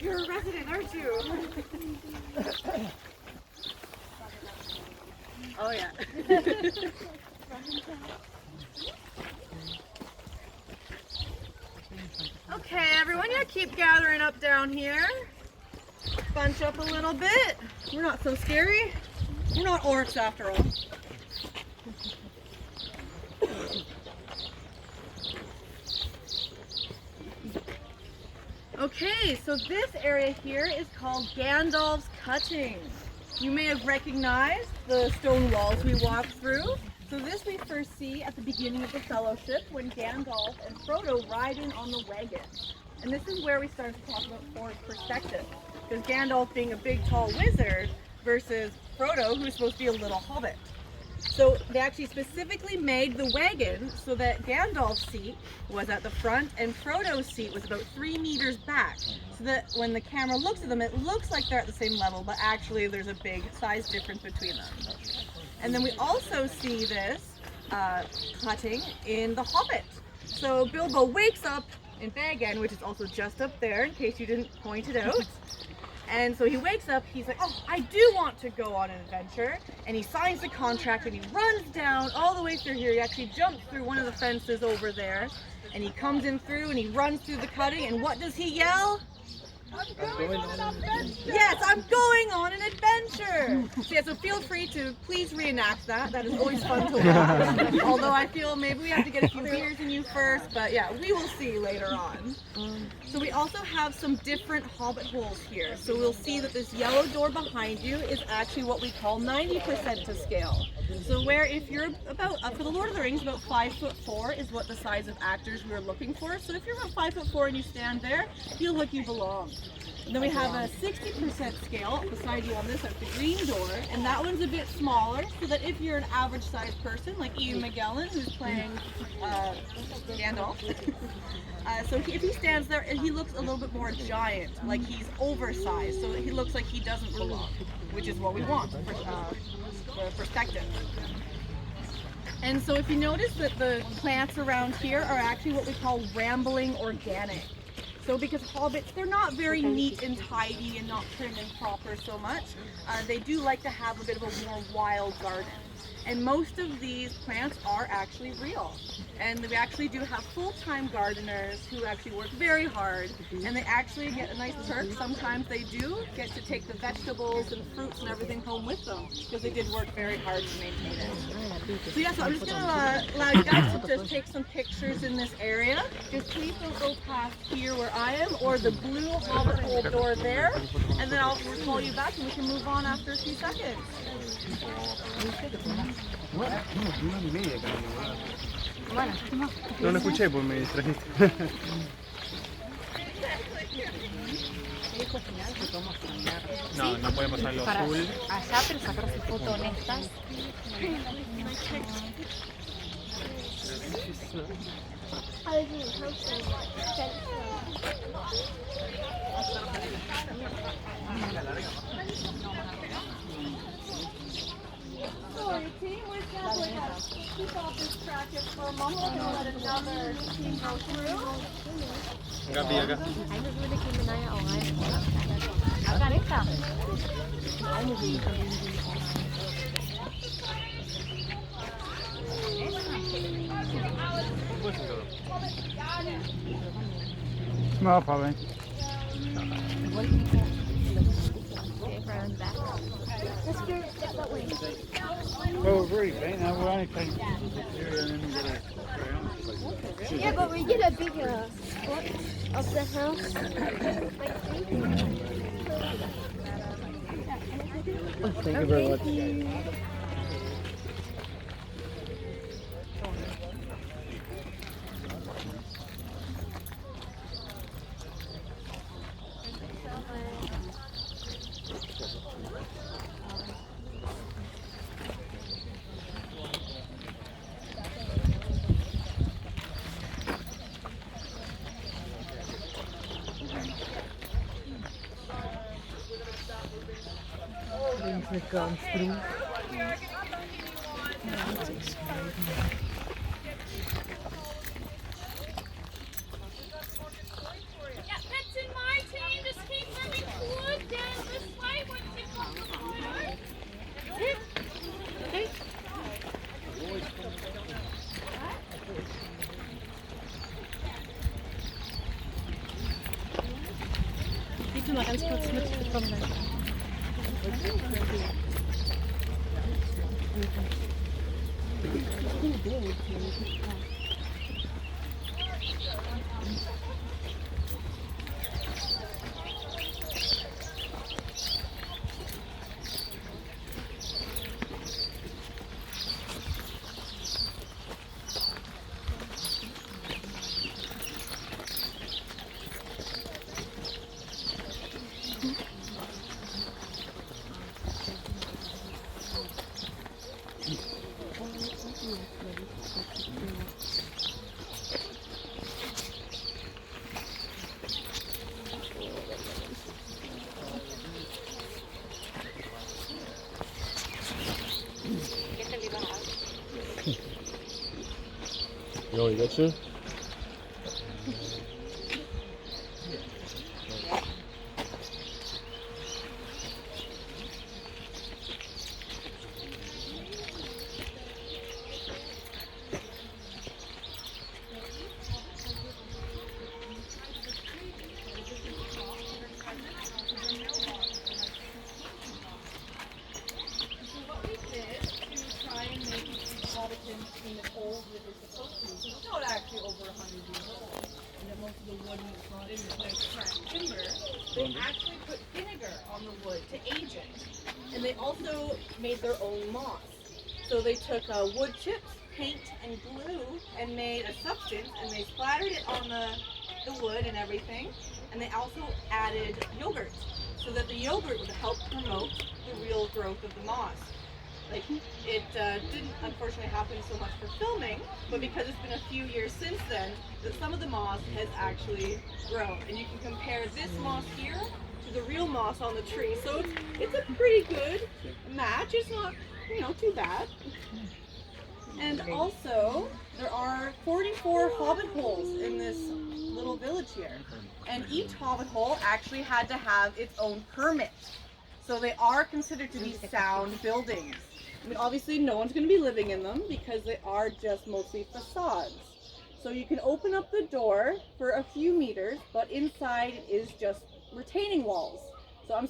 You're a resident, aren't you? Oh yeah. Okay, everyone, yeah, keep gathering up down here. Bunch up a little bit. We're not so scary. We're not orcs after all. Okay, so this area here is called Gandalf's Cutting. You may have recognized the stone walls we walked through. So this we first see at the beginning of the Fellowship when Gandalf and Frodo ride in on the wagon. And this is where we start to talk about forward perspective. Because Gandalf being a big tall wizard versus Frodo who's supposed to be a little hobbit. So they actually specifically made the wagon so that Gandalf's seat was at the front and Frodo's seat was about 3 meters back. So that when the camera looks at them, it looks like they're at the same level, but actually there's a big size difference between them. And then we also see this cutting in The Hobbit. So Bilbo wakes up in Bag End, which is also just up there in case you didn't point it out. And so he wakes up, he's like, oh, I do want to go on an adventure. And he signs the contract and he runs down all the way through here. He actually jumps through one of the fences over there. And he comes in through and he runs through the cutting. And what does he yell? I'm going on an adventure. Yes, I'm going on an adventure. So, yeah, so feel free to please reenact that. That is always fun to watch. Although I feel maybe we have to get a few beers in you first, but yeah, we will see later on. So we also have some different hobbit holes here. So we'll see that this yellow door behind you is actually what we call 90% to scale. So where if you're about, for the Lord of the Rings, about 5'4" is what the size of actors we were looking for. So if you're about 5'4" and you stand there, you look like you belong. And then we have a 60% scale beside you on this, that's the green door, and that one's a bit smaller, so that if you're an average sized person, like Ian McGellen, who's playing Gandalf, so if he stands there, he looks a little bit more giant, like he's oversized, so he looks like he doesn't belong, which is what we want for perspective. And so if you notice that the plants around here are actually what we call rambling organic. So because hobbits, they're not very neat and tidy and not trim and proper so much. They do like to have a bit of a more wild garden. And most of these plants are actually real. And we actually do have full-time gardeners who actually work very hard, and they actually get a nice perk. Sometimes they do get to take the vegetables and fruits and everything home with them because they did work very hard to maintain it. So yeah, so I'm just going to allow you guys to just take some pictures in this area. Just please don't go past here where I am or the blue hobbit hole door there, and then I'll call you back and we can move on after a few seconds. No lo escuché porque me distrajiste. No, no puede pasar lo azul. Allá, pero sacarse fotos honestas. Sorry, team, we're definitely going to keep off this practice for a moment and let another team go through. Gabi, acá. Ahí no duele que me vaya a ahogar. Acá en esta. No, Fabian. Let's go that way. Oh, great, right? Now we're only playing. Yeah, but we get a bigger spot of the house. Thank you very much. Comes through. Yeah, that's in my team. Just keep moving wood down this way once you come to the corner. Okay. Willst du mal ganz kurz mitkommen? Jo, wie geht's dir? What we did to try and make Hobbiton seem as old as it's supposed to be, it's not actually over 100 years old, and that most of the wood is not in this nice cracked timber. They actually put vinegar on the wood to age it, and they also made their own moss. So they took wood chips, paint, and glue, and made a substance, and they splattered it on the wood and everything, and they also added yogurt, so that the yogurt would help promote the real growth of the moss. Like, it didn't unfortunately happen so much for filming, but because it's been a few years since then, that some of the moss has actually grown. And you can compare this moss here to the real moss on the tree. So it's a pretty good match. It's not, too bad. And also, there are 44 hobbit holes in this little village here. And each hobbit hole actually had to have its own permit. So they are considered to be sound buildings. I mean, obviously no one's going to be living in them because they are just mostly facades. So you can open up the door for a few meters, but inside it is just retaining walls. So I'm